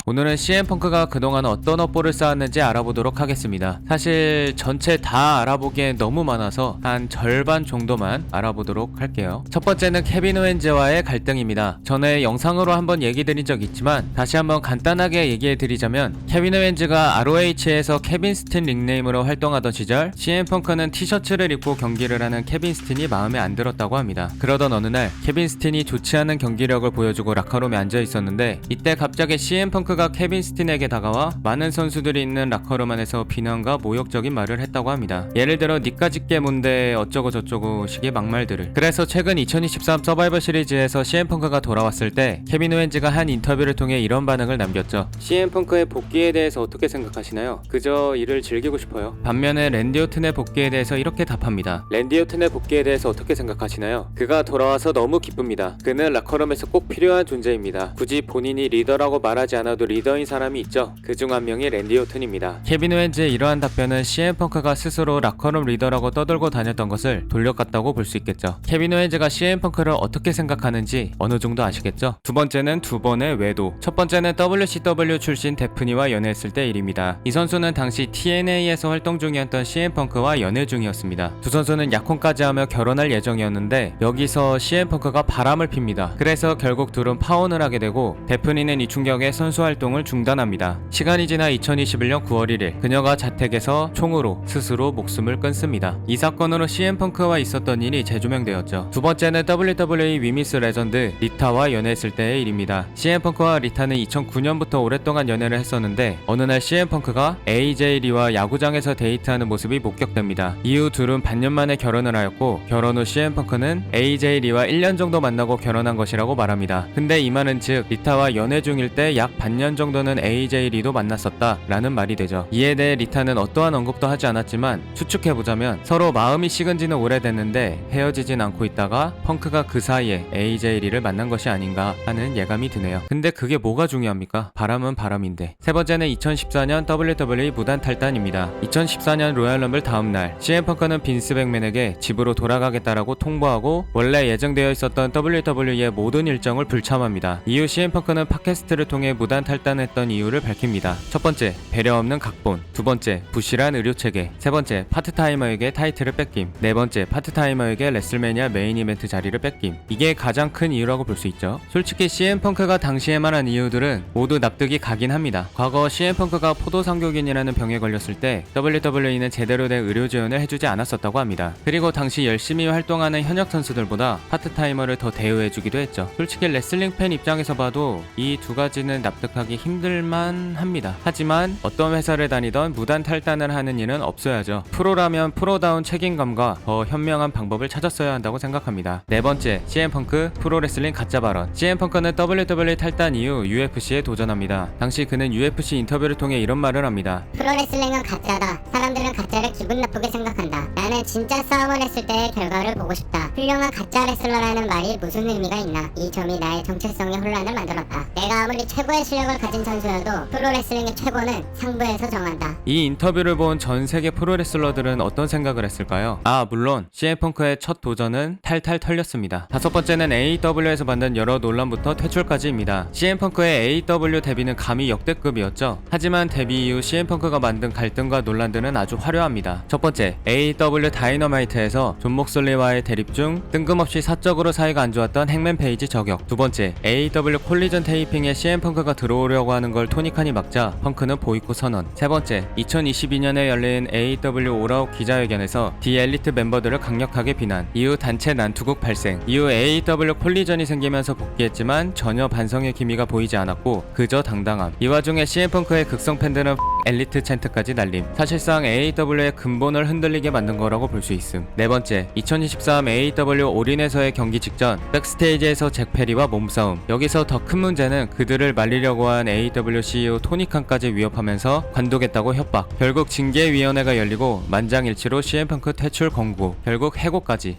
오늘은 CM펑크가 그동안 어떤 업보를 쌓았는지 알아보도록 하겠습니다. 사실 전체 다 알아보기엔 너무 많아서 한 절반 정도만 알아보도록 할게요. 첫 번째는 케빈 오웬즈와의 갈등입니다. 전에 영상으로 한번 얘기 드린 적 있지만 다시 한번 간단하게 얘기해 드리자면, 케빈 오웬즈가 ROH에서 케빈 스틴 닉네임으로 활동하던 시절 CM펑크는 티셔츠를 입고 경기를 하는 케빈 스틴이 마음에 안 들었다고 합니다. 그러던 어느 날 케빈 스틴이 좋지 않은 경기력을 보여주고 라커룸에 앉아 있었는데, 이때 갑자기 CM펑크가 케빈 스틴에게 다가와 많은 선수들이 있는 라커룸 안에서 비난과 모욕적인 말을 했다고 합니다. 예를 들어 니까짓 게 뭔데 어쩌고 저쩌고 식의 막말들을. 그래서 최근 2023 서바이벌 시리즈에서 CM펑크가 돌아왔을 때 케빈 오웬즈가 한 인터뷰를 통해 이런 반응을 남겼죠. CM펑크의 복귀에 대해서 어떻게 생각하시나요? 그저 일을 즐기고 싶어요. 반면에 랜디 오튼의 복귀에 대해서 이렇게 답합니다. 랜디 오튼의 복귀에 대해서 어떻게 생각하시나요? 그가 돌아와서 너무 기쁩니다. 그는 라커룸에서 꼭 필요한 존재입니다. 굳이 본인이 리더라고 말하지 않아도 리더인 사람이 있죠. 그중 한 명이 랜디 오튼입니다. 케빈 오웬즈의 이러한 답변은 CM펑크가 스스로 라커룸 리더라고 떠들고 다녔던 것을 돌려갔다고 볼 수 있겠죠. 케빈 오웬즈가 CM펑크를 어떻게 생각하는지 어느 정도 아시겠죠? 두 번째는 두 번의 외도. 첫 번째는 WCW 출신 데프니와 연애했을 때 일입니다. 이 선수는 당시 TNA에서 활동 중이었던 CM펑크와 연애 중이었습니다. 두 선수는 약혼까지 하며 결혼할 예정이었는데 여기서 CM펑크가 바람을 핍니다. 그래서 결국 둘은 파혼을 하게 되고 데프니는 이 충격에 선수 활동을 중단합니다. 시간이 지나 2021년 9월 1일 그녀가 자택에서 총으로 스스로 목숨을 끊습니다. 이 사건으로 CM펑크와 있었던 일이 재조명되었죠. 두 번째는 WWE 위미스 레전드 리타와 연애했을 때의 일입니다. CM펑크와 리타는 2009년부터 오랫동안 연애를 했었는데 어느 날 CM펑크가 AJ 리와 야구장에서 데이트하는 모습이 목격됩니다. 이후 둘은 반년 만에 결혼을 하였고, 결혼 후 CM펑크는 AJ 리와 1년 정도 만나고 결혼한 것이라고 말합니다. 근데 이 말은 즉 리타와 연애 중일 때 약 반년 정도는 AJ 리도 만났었다 라는 말이 되죠. 이에 대해 리타는 어떠한 언급도 하지 않았지만 추측해보자면 서로 마음이 식은 지는 오래됐는데 헤어지진 않고 있다가 펑크가 그 사이에 AJ 리를 만난 것이 아닌가 하는 예감이 드네요. 근데 그게 뭐가 중요합니까? 바람은 바람인데. 세 번째는 2014년 WWE 무단 탈단입니다. 2014년 로얄럼블 다음날 CM펑크는 빈스 백맨에게 집으로 돌아가겠다라고 통보하고 원래 예정되어 있었던 WWE의 모든 일정을 불참합니다. 이후 CM펑크는 팟캐스트를 통해 무단 탈단했던 이유를 밝힙니다. 첫 번째, 배려 없는 각본. 두 번째, 부실한 의료체계. 세 번째, 파트타이머에게 타이틀을 뺏김. 네 번째, 파트타이머에게 레슬매니아 메인 이벤트 자리를 뺏김. 이게 가장 큰 이유라고 볼 수 있죠. 솔직히 CM펑크가 당시에 말한 이유들은 모두 납득이 가긴 합니다. 과거 CM펑크가 포도상교균이라는 병에 걸렸을 때 WWE는 제대로 된 의료 지원을 해주지 않았었다고 합니다. 그리고 당시 열심히 활동하는 현역 선수들보다 파트타이머를 더 대우해주기도 했죠. 솔직히 레슬링 팬 입장에서 봐도 이 두 가지는 납득하기 힘들만 합니다. 하지만 어떤 회사를 다니던 무단 탈단을 하는 일은 없어야죠. 프로라면 프로다운 책임감과 더 현명한 방법을 찾았어야 한다고 생각합니다. 네 번째, CM펑크 프로레슬링 가짜 발언. CM펑크는 WWE 탈단 이후 UFC에 도전합니다. 당시 그는 UFC 인터뷰를 통해 이런 말을 합니다. 프로레슬링은 가짜다. 사람들은 가짜를 기분 나쁘게 생각한다. 나는 진짜 싸움을 했을 때의 결과를 보고 싶다. 훌륭한 가짜 레슬러라는 말이 무슨 의미가 있나. 이 점이 나의 정체성에 혼란을 만들었다. 내가 아무리 최고의 실력을 가진 선수여도 프로레슬링의 최고는 상부에서 정한다. 이 인터뷰를 본 전 세계 프로레슬러들은 어떤 생각을 했을까요? 물론 CM펑크의 첫 도전은 탈탈 털렸습니다. 다섯 번째는 AEW에서 받는 여러 논란부터 퇴출까지입니다. CM펑크의 AEW 데뷔는 감히 역대급이었죠. 하지만 데뷔 이후 CM펑크가 만든 갈등과 논란들은 아주 화려합니다. 첫 번째, AEW 다이너마이트에서 존 목슬리와의 대립 중 뜬금없이 사적으로 사이가 안 좋았던 행맨 페이지 저격. 두 번째, AEW 콜리전 테이핑에 CM펑크가 들어오려고 하는 걸 토니 칸이 막자 펑크는 보이콧 선언. 세 번째, 2022년에 열린 AEW 올아웃 기자회견에서 디 엘리트 멤버들을 강력하게 비난. 이후 단체 난투극 발생. 이후 AEW 콜리전이 생기면서 복귀했지만 전혀 반성의 기미가 보이지 않았고 그저 당당함. 이 와중에 CM펑크의 극성 팬들은 엘리트 챈트까지 날림. 사실상 AEW의 근본을 흔들리게 만든 거라고 볼 수 있음. 네 번째, 2023 AEW 올인에서의 경기 직전 백스테이지에서 잭 페리와 몸싸움. 여기서 더 큰 문제는 그들을 말리려고 한 AEW CEO 토니 칸까지 위협하면서 관두겠다고 협박. 결국 징계위원회가 열리고 만장일치로 CM펑크 퇴출 권고. 결국 해고까지.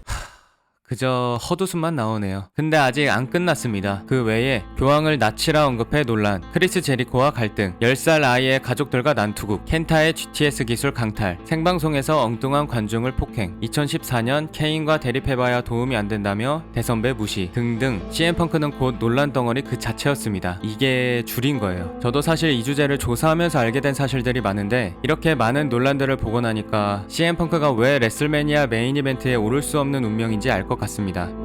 그저 헛웃음만 나오네요. 근데 아직 안 끝났습니다. 그 외에 교황을 나치라 언급해 논란, 크리스 제리코와 갈등, 10살 아이의 가족들과 난투극, 켄타의 GTS 기술 강탈, 생방송에서 엉뚱한 관중을 폭행, 2014년 케인과 대립해봐야 도움이 안 된다며 대선배 무시 등등 CM펑크는 곧 논란 덩어리 그 자체였습니다. 이게 줄인 거예요. 저도 사실 이 주제를 조사하면서 알게 된 사실들이 많은데 이렇게 많은 논란들을 보고 나니까 CM펑크가 왜 레슬매니아 메인 이벤트에 오를 수 없는 운명인지 알 것 같습니다.